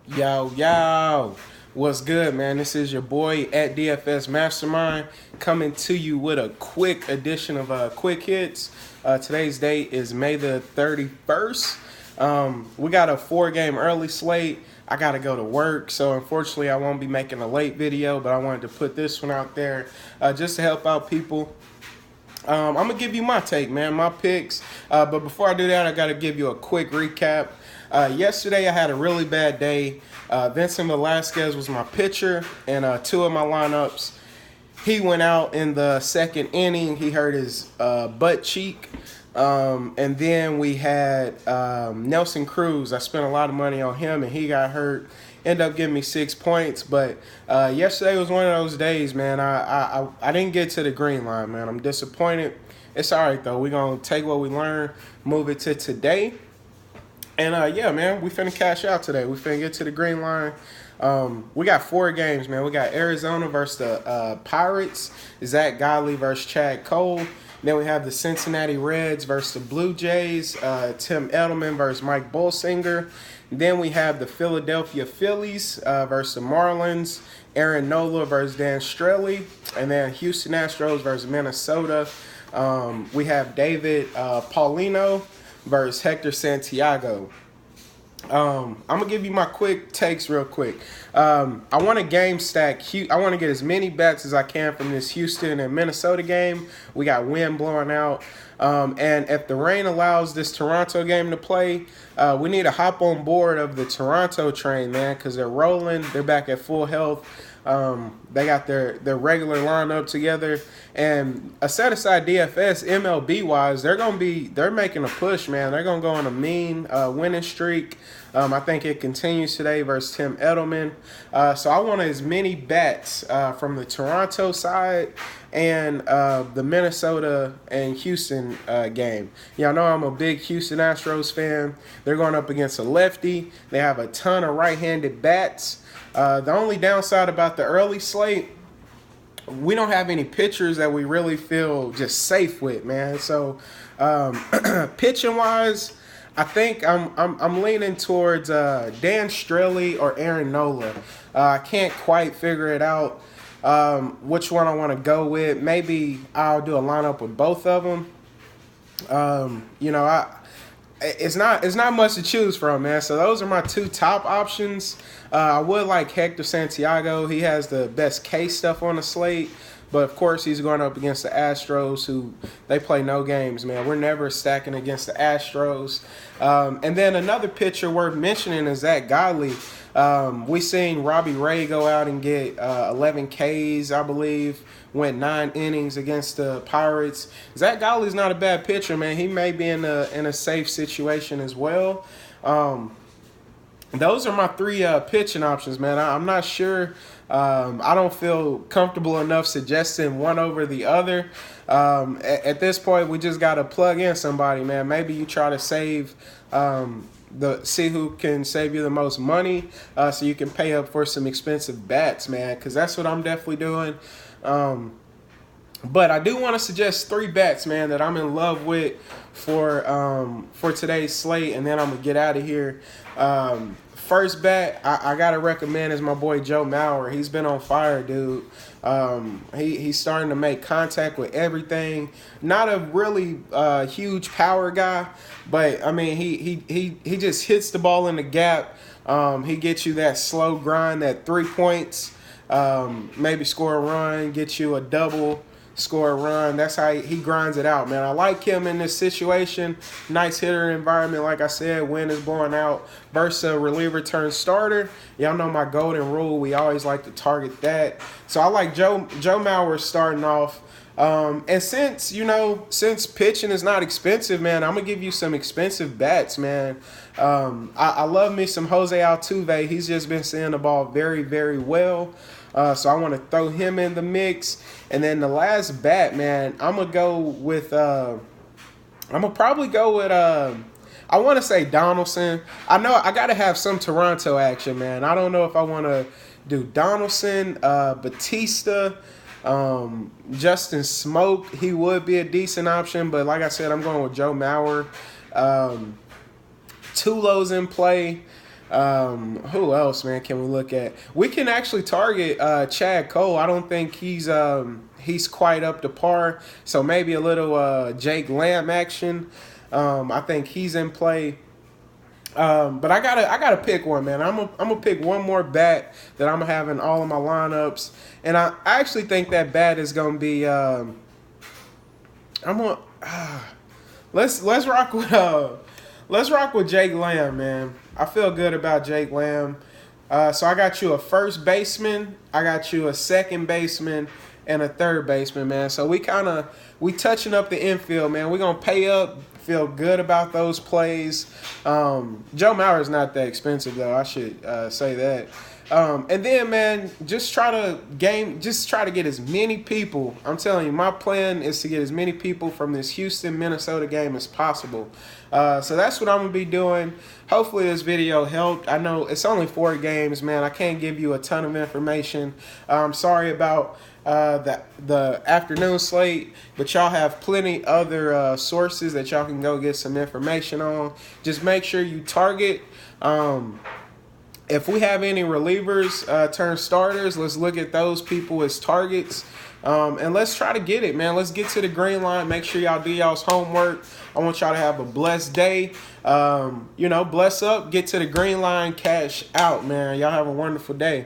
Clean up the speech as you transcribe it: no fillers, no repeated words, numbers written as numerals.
Yo, what's good, man? This is your boy at DFSMasterMind coming to you with a quick edition of Quick Hits. Today's date is May the 31st. We got a 4-game early slate. I got to go to work, so unfortunately I won't be making a late video, but I wanted to put this one out there just to help out people. I'm going to give you my take, man, my picks. But before I do that, I got to give you a quick recap. Yesterday, I had a really bad day. Vincent Velasquez was my pitcher, and two of my lineups. He went out in the second inning. He hurt his butt cheek. And then we had Nelson Cruz. I spent a lot of money on him, and he got hurt. Ended up giving me 6 points. But yesterday was one of those days, man. I didn't get to the green line, man. I'm disappointed. It's all right, though. We're going to take what we learned, move it to today. And yeah, man, we finna cash out today. We finna get to the green line. We got 4 games, man. We got Arizona versus the Pirates, Zach Godley versus Chad Cole. Then we have the Cincinnati Reds versus the Blue Jays, Tim Edelman versus Mike Bolsinger. Then we have the Philadelphia Phillies versus the Marlins, Aaron Nola versus Dan Strelly, and then Houston Astros versus Minnesota. We have David Paulino versus Hector Santiago. I'm gonna give you my quick takes real quick. I want to game stack. I want to get as many bets as I can from this Houston and Minnesota game. We got wind blowing out, and if the rain allows this Toronto game to play, we need to hop on board of the Toronto train, man, because they're rolling. They're back at full health. They got their regular lineup together, and set aside DFS, MLB wise, they're making a push, man. They're gonna go on a mean winning streak. I think it continues today versus Tim Edelman. So I want as many bets from the Toronto side and the Minnesota and Houston game. Y'all know I'm a big Houston Astros fan. They're going up against a lefty. They have a ton of right-handed bats. The only downside about the early slate, we don't have any pitchers that we really feel just safe with, man. So pitching wise, I think I'm leaning towards Dan Strelly or Aaron Nola. I can't quite figure it out which one I want to go with. Maybe I'll do a lineup with both of them. It's not much to choose from, man. So those are my 2 top options. I would like Hector Santiago. He has the best case stuff on the slate. But, of course, he's going up against the Astros, who they play no games, man. We're never stacking against the Astros. And then another pitcher worth mentioning is Zach Godley. We seen Robbie Ray go out and get 11 Ks, I believe, went 9 innings against the Pirates. Zach Godley's not a bad pitcher, man. He may be in a safe situation as well. Those are my 3 pitching options, man. I'm not sure. I don't feel comfortable enough suggesting one over the other. At this point, we just got to plug in somebody, man. Maybe you try to save see who can save you the most money so you can pay up for some expensive bats, man, because that's what I'm definitely doing. But I do want to suggest 3 bets, man, that I'm in love with for today's slate, and then I'm going to get out of here. First bet I got to recommend is my boy Joe Mauer. He's been on fire, dude. He's starting to make contact with everything. Not a really huge power guy, but, I mean, he just hits the ball in the gap. He gets you that slow grind, that 3 points, maybe score a run, get you a double, score a run. That's how he grinds it out, man. I like him in this situation. Nice hitter environment, like I said. Wind is blowing out versus a reliever turned starter. Y'all know my golden rule. We always like to target that. So I like Joe Mauer starting off. And since pitching is not expensive, man, I'm going to give you some expensive bats, man. I love me some Jose Altuve. He's just been seeing the ball very, very well. So I want to throw him in the mix. And then the last bat, man, I'm going to go with I want to say Donaldson. I know I got to have some Toronto action, man. I don't know if I want to do Donaldson, Batista, Justin Smoke. He would be a decent option, but like I said, I'm going with Joe Mauer. Tulo's in play. Who else, man, can we look at? We can actually target Chad Cole. I don't think he's quite up to par. So maybe a little Jake Lamb action. I think he's in play. But I gotta pick one, man. I'm gonna pick one more bat that I'm gonna have in all of my lineups, and I actually think that bat is gonna be. Let's rock with Jake Lamb, man. I feel good about Jake Lamb. So I got you a first baseman, I got you a second baseman, and a third baseman, man. So we touching up the infield, man. We're gonna pay up. Feel good about those plays. Joe Mauer's not that expensive though. I should say that. And then, man, just try to get as many people. I'm telling you, my plan is to get as many people from this Houston-Minnesota game as possible. So that's what I'm going to be doing. Hopefully this video helped. I know it's only 4 games, man. I can't give you a ton of information. I'm sorry about the afternoon slate, but y'all have plenty other sources that y'all can go get some information on. Just make sure you target. If we have any relievers turn starters, let's look at those people as targets. And let's try to get it, man. Let's get to the green line. Make sure y'all do y'all's homework. I want y'all to have a blessed day. Bless up, get to the green line, cash out, man. Y'all have a wonderful day.